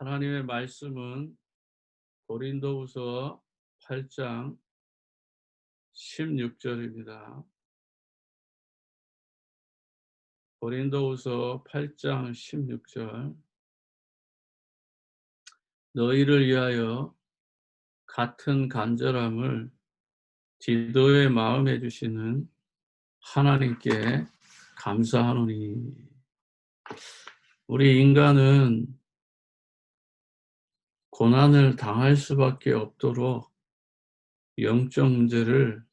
하나님의 말씀은 고린도후서 8장 16절입니다. 고린도후서 8장 16절. 너희를 위하여 같은 간절함을 디도의 마음에 주시는 하나님께 감사하노니. 우리 인간은 고난을 당할 수밖에 없도록 영적 문제를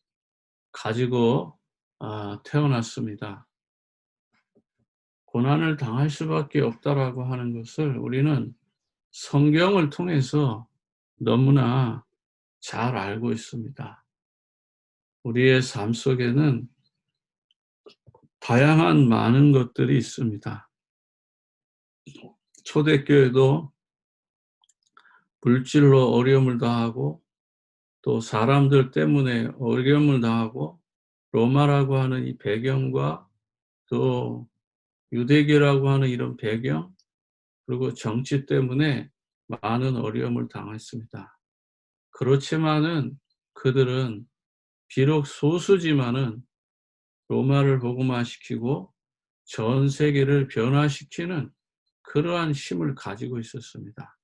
가지고 태어났습니다. 고난을 당할 수밖에 없다라고 하는 것을 우리는 성경을 통해서 너무나 잘 알고 있습니다. 우리의 삶 속에는 다양한 많은 것들이 있습니다. 초대교회도 물질로 어려움을 당하고 또 사람들 때문에 어려움을 당하고 로마라고 하는 이 배경과 또 유대교라고 하는 이런 배경 그리고 정치 때문에 많은 어려움을 당했습니다. 그렇지만은 그들은 비록 소수지만은 로마를 복음화시키고 전 세계를 변화시키는 그러한 힘을 가지고 있었습니다.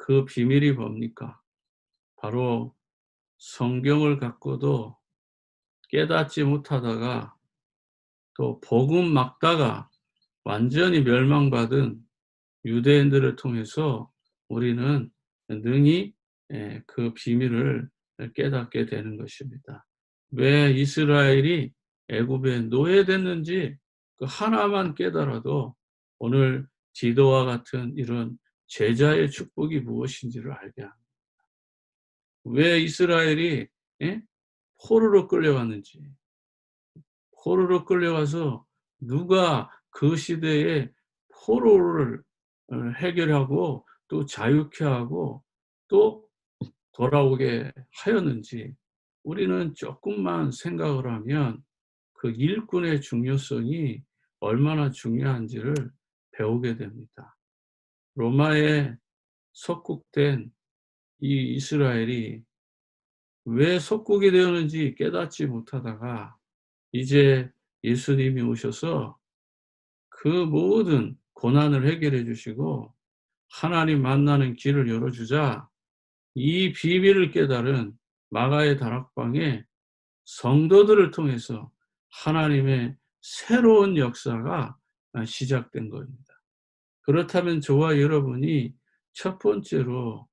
그 비밀이 뭡니까? 바로 성경을 갖고도 깨닫지 못하다가 또 복음 막다가 완전히 멸망받은 유대인들을 통해서 우리는 능히 그 비밀을 깨닫게 되는 것입니다. 왜 이스라엘이 애굽에 노예됐는지 그 하나만 깨달아도 오늘 디도와 같은 이런 제자의 축복이 무엇인지를 알게 합니다. 왜 이스라엘이 포로로 끌려갔는지, 포로로 끌려가서 누가 그 시대에 포로를 해결하고 또 자유케 하고 또 돌아오게 하였는지 우리는 조금만 생각을 하면 그 일꾼의 중요성이 얼마나 중요한지를 배우게 됩니다. 로마에 속국된 이 이스라엘이 왜 속국이 되었는지 깨닫지 못하다가 이제 예수님이 오셔서 그 모든 고난을 해결해 주시고 하나님 만나는 길을 열어주자 이 비밀을 깨달은 마가의 다락방에 성도들을 통해서 하나님의 새로운 역사가 시작된 겁니다. 그렇다면 저와 여러분이 첫 번째로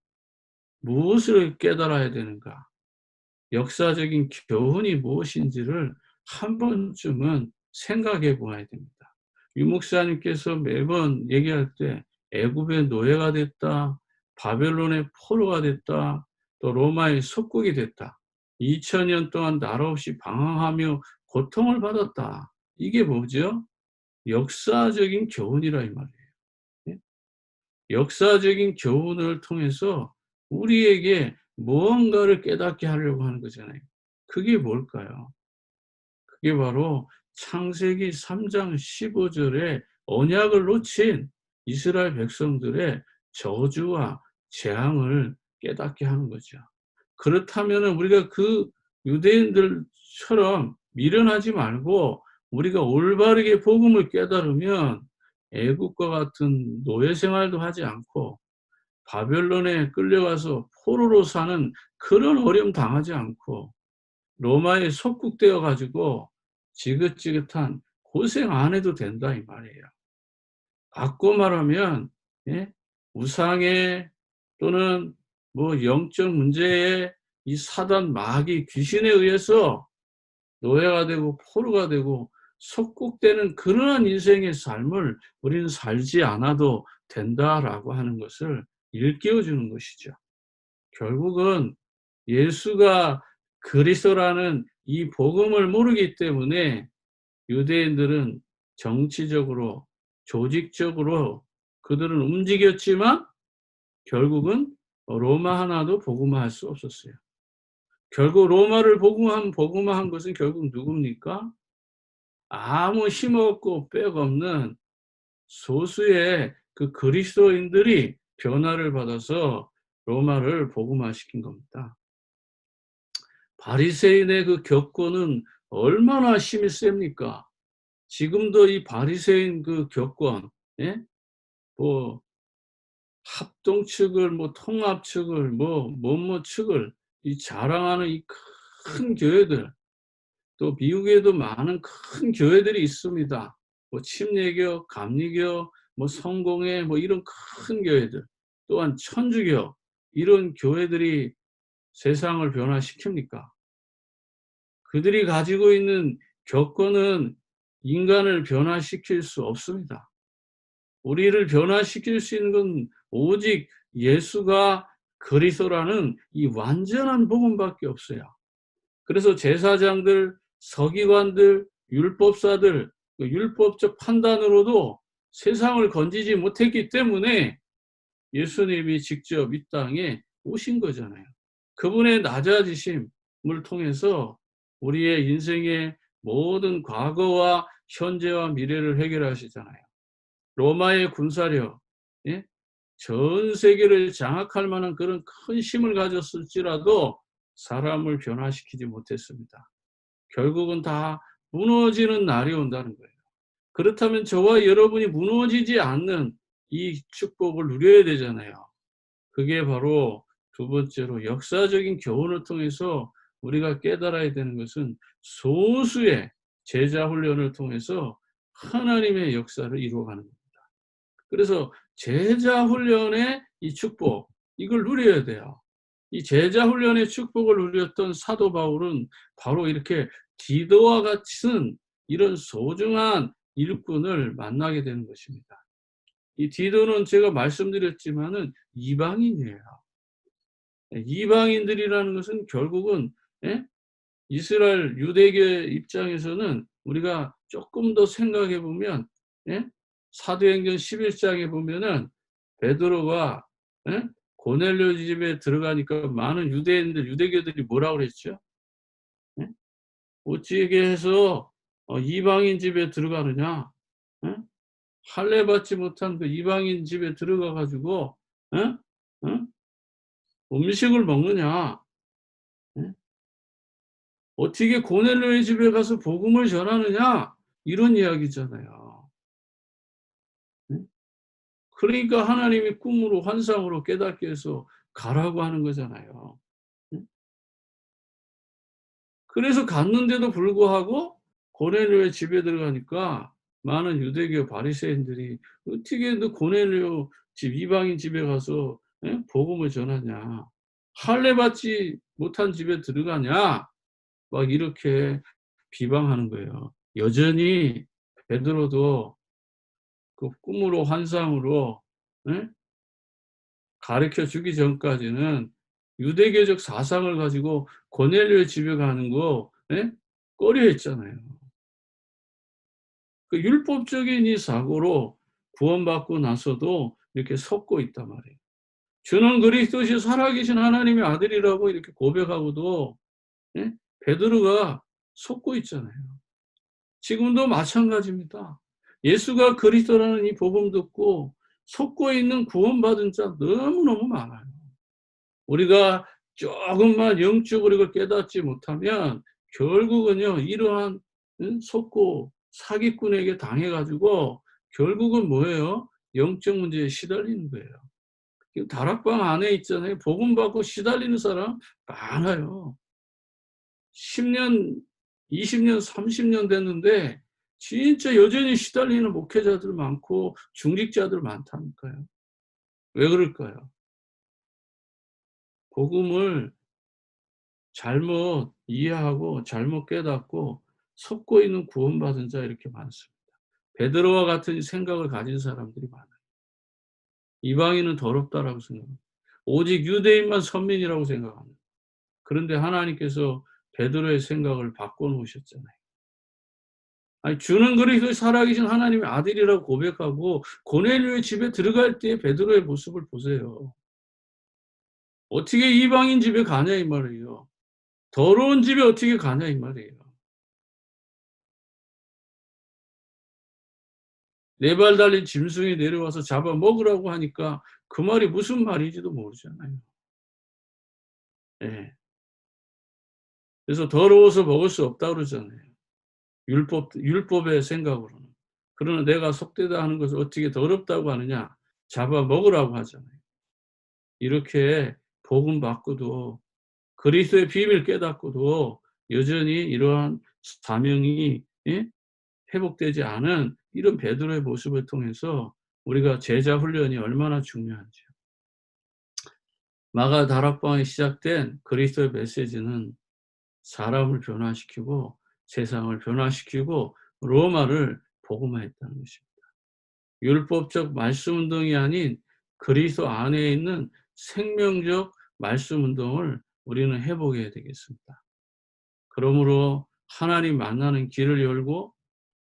무엇을 깨달아야 되는가? 역사적인 교훈이 무엇인지를 한 번쯤은 생각해 보아야 됩니다. 유 목사님께서 매번 얘기할 때 애굽의 노예가 됐다, 바벨론의 포로가 됐다, 또 로마의 속국이 됐다. 2000년 동안 나라 없이 방황하며 고통을 받았다. 이게 뭐죠? 역사적인 교훈이라 이 말이에요. 예? 역사적인 교훈을 통해서 우리에게 무언가를 깨닫게 하려고 하는 거잖아요. 그게 뭘까요? 그게 바로 창세기 3장 15절에 언약을 놓친 이스라엘 백성들의 저주와 재앙을 깨닫게 하는 거죠. 그렇다면 우리가 그 유대인들처럼 미련하지 말고 우리가 올바르게 복음을 깨달으면 애국과 같은 노예 생활도 하지 않고 바벨론에 끌려가서 포로로 사는 그런 어려움 당하지 않고 로마에 속국되어 가지고 지긋지긋한 고생 안 해도 된다 이 말이에요. 바꿔 말하면 우상에 또는 뭐 영적 문제에 이 사단 마귀 귀신에 의해서 노예가 되고 포로가 되고 속국되는 그러한 인생의 삶을 우리는 살지 않아도 된다라고 하는 것을 일깨워 주는 것이죠. 결국은 예수가 그리스도라는 이 복음을 모르기 때문에 유대인들은 정치적으로 조직적으로 그들은 움직였지만 결국은 로마 하나도 복음화할 수 없었어요. 결국 로마를 복음화한 것은 결국 누굽니까? 아무 힘없고 빽없는 소수의 그 그리스도인들이 변화를 받아서 로마를 복음화시킨 겁니다. 바리새인의 그 격권은 얼마나 힘이 셉니까? 지금도 이 바리새인 그 격권, 예? 뭐 합동 측을 뭐 통합 측을 뭐 뭐뭐 측을 이 자랑하는 이 큰 교회들, 또 미국에도 많은 큰 교회들이 있습니다. 뭐 침례교, 감리교, 뭐 성공회 뭐 이런 큰 교회들, 또한 천주교 이런 교회들이 세상을 변화시킵니까? 그들이 가지고 있는 격언은 인간을 변화시킬 수 없습니다. 우리를 변화시킬 수 있는 건 오직 예수가 그리스도라는 이 완전한 복음밖에 없어요. 그래서 제사장들, 서기관들, 율법사들, 그 율법적 판단으로도 세상을 건지지 못했기 때문에 예수님이 직접 이 땅에 오신 거잖아요. 그분의 낮아지심을 통해서 우리의 인생의 모든 과거와 현재와 미래를 해결하시잖아요. 로마의 군사력, 예? 전 세계를 장악할 만한 그런 큰 힘을 가졌을지라도 사람을 변화시키지 못했습니다. 결국은 다 무너지는 날이 온다는 거예요. 그렇다면 저와 여러분이 무너지지 않는 이 축복을 누려야 되잖아요. 그게 바로 두 번째로 역사적인 교훈을 통해서 우리가 깨달아야 되는 것은 소수의 제자 훈련을 통해서 하나님의 역사를 이루어가는 겁니다. 그래서 제자 훈련의 이 축복, 이걸 누려야 돼요. 이 제자 훈련의 축복을 누렸던 사도 바울은 바로 이렇게 디도와 같은 이런 소중한 일꾼을 만나게 되는 것입니다. 이 디도는 제가 말씀드렸지만은 이방인이에요. 이방인들이라는 것은 결국은, 예? 이스라엘 유대교의 입장에서는 우리가 조금 더 생각해 보면, 예? 사도행전 11장에 보면은 베드로가, 예? 고넬료 집에 들어가니까 많은 유대인들, 유대교들이 뭐라고 그랬죠? 예? 어찌게 해서 이방인 집에 들어가느냐? 예? 할례 받지 못한 그 이방인 집에 들어가 가지고, 예? 음식을 먹느냐? 예? 어떻게 고넬료의 집에 가서 복음을 전하느냐? 이런 이야기잖아요. 예? 그러니까 하나님이 꿈으로 환상으로 깨닫게 해서 가라고 하는 거잖아요. 예? 그래서 갔는데도 불구하고 고넬료의 집에 들어가니까 많은 유대교 바리새인들이 "어떻게 너 고넬료 집 이방인 집에 가서, 예? 복음을 전하냐? 할례 받지 못한 집에 들어가냐?" 막 이렇게 비방하는 거예요. 여전히 베드로도 그 꿈으로 환상으로, 예? 가르쳐 주기 전까지는 유대교적 사상을 가지고 고넬료의 집에 가는 거, 예? 꺼려했잖아요. 그 율법적인 이 사고로 구원받고 나서도 이렇게 섰고 있단 말이에요. 주는 그리스도시 살아계신 하나님의 아들이라고 이렇게 고백하고도, 예? 베드로가 섰고 있잖아요. 지금도 마찬가지입니다. 예수가 그리스도라는 이 복음 듣고 섰고 있는 구원받은 자 너무너무 많아요. 우리가 조금만 영적으로 이걸 깨닫지 못하면 결국은요, 이러한 속고 사기꾼에게 당해 가지고 결국은 뭐예요? 영적 문제에 시달리는 거예요. 다락방 안에 있잖아요. 복음 받고 시달리는 사람 많아요. 10년, 20년, 30년 됐는데 진짜 여전히 시달리는 목회자들 많고 중직자들 많다니까요. 왜 그럴까요? 복음을 잘못 이해하고 잘못 깨닫고 섞고 있는 구원받은 자 이렇게 많습니다. 베드로와 같은 생각을 가진 사람들이 많아요. 이방인은 더럽다라고 생각합니다. 오직 유대인만 선민이라고 생각합니다. 그런데 하나님께서 베드로의 생각을 바꿔 놓으셨잖아요. 아니, 주는 그리스도 살아계신 하나님의 아들이라고 고백하고 고넬료의 집에 들어갈 때 베드로의 모습을 보세요. 어떻게 이방인 집에 가냐 이 말이에요. 더러운 집에 어떻게 가냐 이 말이에요. 네 발 달린 짐승이 내려와서 잡아먹으라고 하니까 그 말이 무슨 말인지도 모르잖아요. 예. 그래서 "더러워서 먹을 수 없다." 그러잖아요. 율법의 생각으로는. 그러나 내가 속되다 하는 것을 어떻게 더럽다고 하느냐. 잡아먹으라고 하잖아요. 이렇게 복음 받고도 그리스도의 비밀 깨닫고도 여전히 이러한 사명이, 예? 회복되지 않은 이런 베드로의 모습을 통해서 우리가 제자 훈련이 얼마나 중요한지요. 마가 다락방에 시작된 그리스도의 메시지는 사람을 변화시키고 세상을 변화시키고 로마를 복음화했다는 것입니다. 율법적 말씀 운동이 아닌 그리스도 안에 있는 생명적 말씀 운동을 우리는 해 보게 되겠습니다. 그러므로 하나님 만나는 길을 열고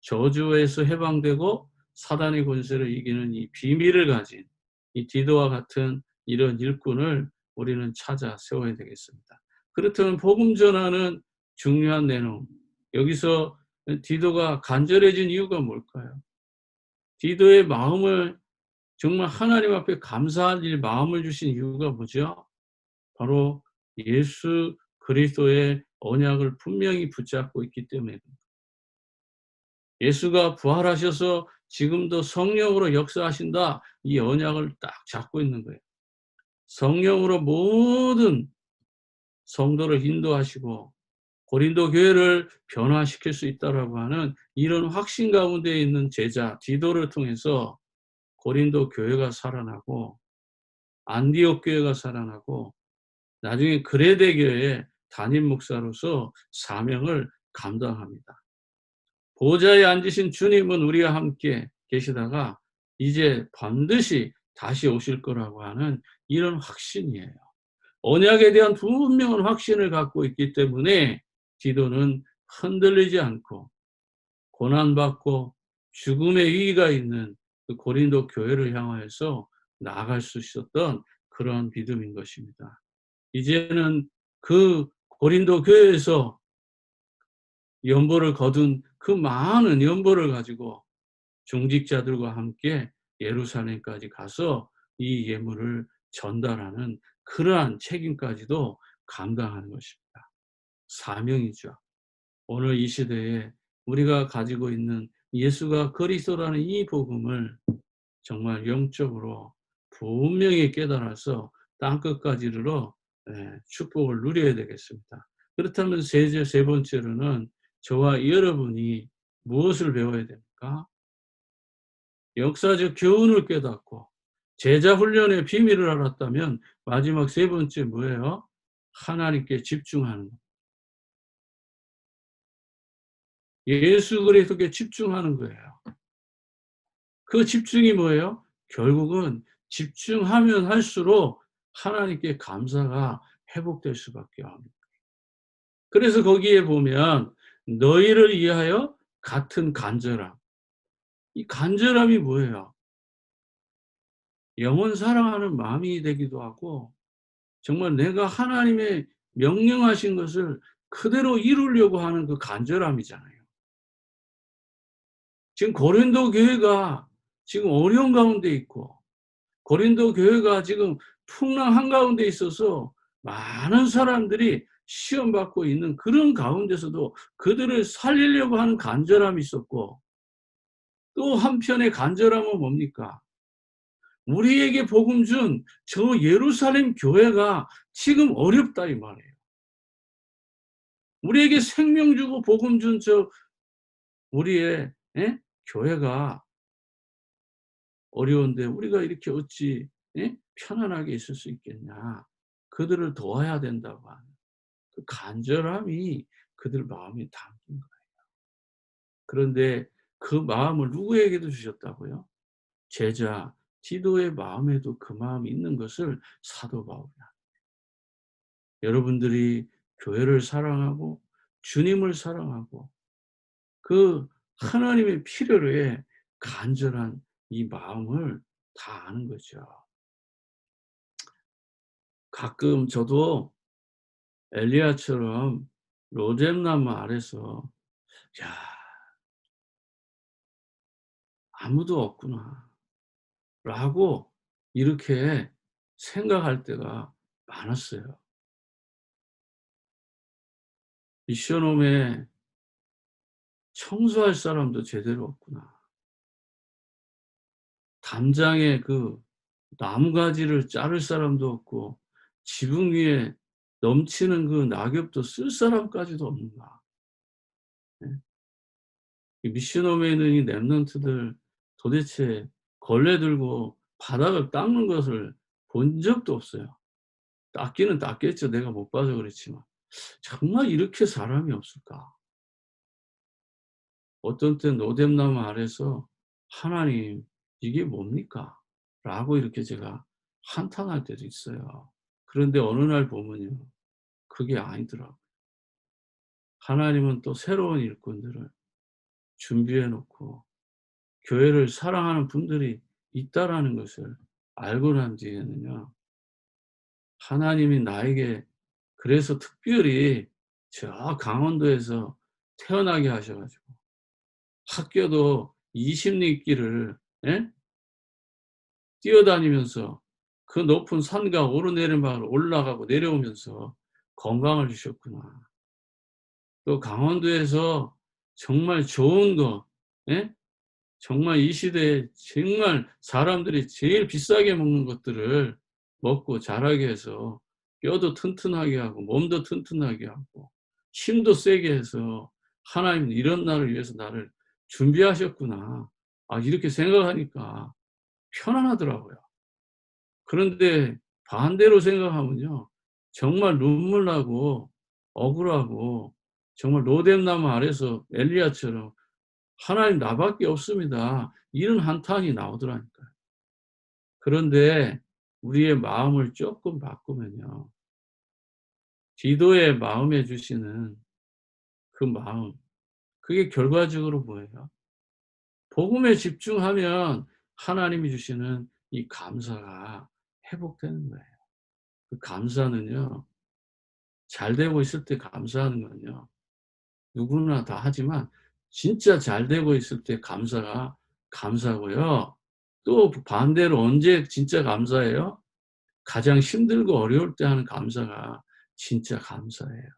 저주에서 해방되고 사단의 권세를 이기는 이 비밀을 가진 이 디도와 같은 이런 일꾼을 우리는 찾아 세워야 되겠습니다. 그렇다면 복음 전하는 중요한 내용, 여기서 디도가 간절해진 이유가 뭘까요? 디도의 마음을 정말 하나님 앞에 감사할 일 마음을 주신 이유가 뭐죠? 바로 예수 그리스도의 언약을 분명히 붙잡고 있기 때문입니다. 예수가 부활하셔서 지금도 성령으로 역사하신다. 이 언약을 딱 잡고 있는 거예요. 성령으로 모든 성도를 인도하시고 고린도 교회를 변화시킬 수 있다라고 하는 이런 확신 가운데 있는 제자 디도를 통해서 고린도 교회가 살아나고 안디옥 교회가 살아나고 나중에 그레데 교회의 담임 목사로서 사명을 감당합니다. 보좌에 앉으신 주님은 우리와 함께 계시다가 이제 반드시 다시 오실 거라고 하는 이런 확신이에요. 언약에 대한 분명한 확신을 갖고 있기 때문에 디도는 흔들리지 않고 고난받고 죽음의 위기가 있는 그 고린도 교회를 향하여서 나아갈 수 있었던 그러한 믿음인 것입니다. 이제는 그 고린도 교회에서 연보를 거둔 그 많은 연보를 가지고 중직자들과 함께 예루살렘까지 가서 이 예물을 전달하는 그러한 책임까지도 감당하는 것입니다. 사명이죠. 오늘 이 시대에 우리가 가지고 있는 예수가 그리스도라는 이 복음을 정말 영적으로 분명히 깨달아서 땅끝까지 이르러 축복을 누려야 되겠습니다. 그렇다면 세 번째로는 저와 여러분이 무엇을 배워야 됩니까? 역사적 교훈을 깨닫고 제자 훈련의 비밀을 알았다면 마지막 세 번째 뭐예요? 하나님께 집중하는 것. 예수 그리스도께 집중하는 거예요. 그 집중이 뭐예요? 결국은 집중하면 할수록 하나님께 감사가 회복될 수밖에 없습니다. 그래서 거기에 보면 너희를 위하여 같은 간절함. 이 간절함이 뭐예요? 영원 사랑하는 마음이 되기도 하고 정말 내가 하나님의 명령하신 것을 그대로 이루려고 하는 그 간절함이잖아요. 지금 고린도 교회가 지금 어려운 가운데 있고 고린도 교회가 지금 풍랑 한가운데 있어서 많은 사람들이 시험받고 있는 그런 가운데서도 그들을 살리려고 하는 간절함이 있었고 또 한편의 간절함은 뭡니까? 우리에게 복음 준 저 예루살렘 교회가 지금 어렵다 이 말이에요. 우리에게 생명 주고 복음 준 저 우리의 교회가 어려운데 우리가 이렇게 어찌 편안하게 있을 수 있겠냐. 그들을 도와야 된다고 하는 그 간절함이 그들 마음에 담긴 거예요. 그런데 그 마음을 누구에게도 주셨다고요? 제자 디도의 마음에도 그 마음이 있는 것을 사도 바울이 여러분들이 교회를 사랑하고 주님을 사랑하고 그 하나님의 필요로 해 간절한 이 마음을 다 아는 거죠. 가끔 저도 엘리야처럼 로뎀나무 아래서 야 아무도 없구나.' 라고 이렇게 생각할 때가 많았어요. 미션홈에 청소할 사람도 제대로 없구나. 담장에 그 나무가지를 자를 사람도 없고 지붕 위에 넘치는 그 낙엽도 쓸 사람까지도 없는가. 예. 이 미션홈에 있는 이 랩런트들 도대체 걸레 들고 바닥을 닦는 것을 본 적도 없어요. 닦기는 닦겠죠. 내가 못 봐서 그렇지만. 정말 이렇게 사람이 없을까? 어떤 땐 로뎀나무 아래서 '하나님 이게 뭡니까?' 라고 이렇게 제가 한탄할 때도 있어요. 그런데 어느 날 보면요. 그게 아니더라고요. 하나님은 또 새로운 일꾼들을 준비해 놓고 교회를 사랑하는 분들이 있다라는 것을 알고 난 뒤에는요. 하나님이 나에게 그래서 특별히 저 강원도에서 태어나게 하셔 가지고 학교도 20리 길을, 예? 뛰어다니면서 그 높은 산과 오르내리막을 올라가고 내려오면서 건강을 주셨구나. 또 강원도에서 정말 좋은 거, 예? 정말 이 시대에 정말 사람들이 제일 비싸게 먹는 것들을 먹고 자라게 해서 뼈도 튼튼하게 하고 몸도 튼튼하게 하고 힘도 세게 해서 '하나님은 이런 날을 위해서 나를 준비하셨구나.' 이렇게 생각하니까 편안하더라고요. 그런데 반대로 생각하면요. 정말 눈물 나고 억울하고 정말 로뎀나무 아래서 엘리야처럼 '하나님 나밖에 없습니다.' 이런 한탄이 나오더라니까요. 그런데 우리의 마음을 쪼끔 바꾸면요. 디도의 마음에 주시는 그 마음, 그게 결과적으로 뭐예요? 복음에 집중하면 하나님이 주시는 이 감사가 회복되는 거예요. 그 감사는요. 잘 되고 있을 때 감사하는 건요. 누구나 다 하지만 진짜 잘 되고 있을 때 감사가 감사고요. 또 반대로 언제 진짜 감사해요? 가장 힘들고 어려울 때 하는 감사가 진짜 감사예요.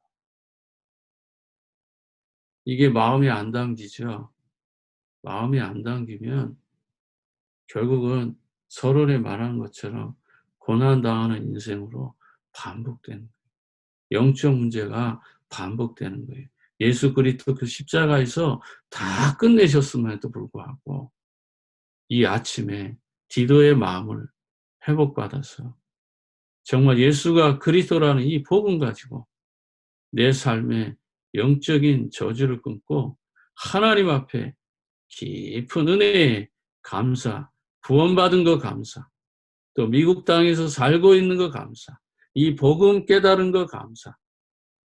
이게 마음이 안 당기죠. 마음이 안 당기면 결국은 서론에 말한 것처럼 고난당하는 인생으로 반복되는 거예요. 영적 문제가 반복되는 거예요. 예수 그리스도 그 십자가에서 다 끝내셨음에도 불구하고 이 아침에 디도의 마음을 회복받아서 정말 예수가 그리스도라는 이 복음 가지고 내 삶의 영적인 저주를 끊고 하나님 앞에 깊은 은혜에 감사, 구원받은 거 감사, 또 미국 땅에서 살고 있는 거 감사, 이 복음 깨달은 거 감사.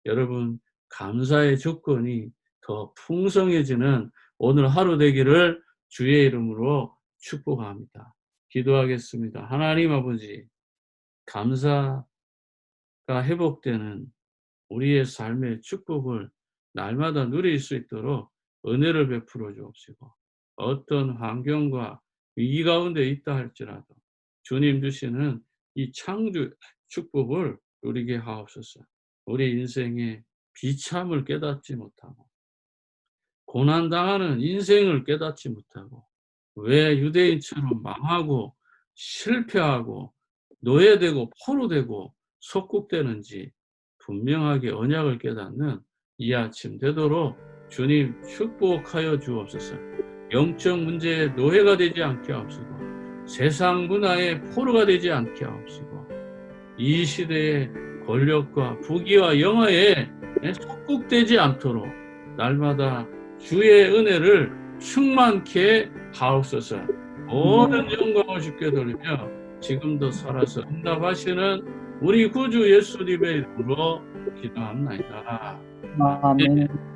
여러분 감사의 조건이 더 풍성해지는 오늘 하루 되기를 주의 이름으로 축복합니다. 기도하겠습니다. 하나님 아버지, 감사가 회복되는 우리의 삶의 축복을 날마다 누릴 수 있도록 은혜를 베풀어 주옵시고 어떤 환경과 위기 가운데 있다 할지라도 주님 주시는 이 창조 축복을 누리게 하옵소서. 우리 인생의 비참을 깨닫지 못하고 고난당하는 인생을 깨닫지 못하고 왜 유대인처럼 망하고 실패하고 노예되고 포로되고 속국되는지 분명하게 언약을 깨닫는 이 아침 되도록 주님 축복하여 주옵소서. 영적 문제의 노예가 되지 않게 하옵시고 세상 문화의 포로가 되지 않게 하옵시고 이 시대의 권력과 부귀와 영화에 속국되지 않도록 날마다 주의 은혜를 충만케 하옵소서. 모든 영광을 주께 돌리며 지금도 살아서 응답하시는 우리 구주 예수님의 이름으로 기도합나이다. 아멘.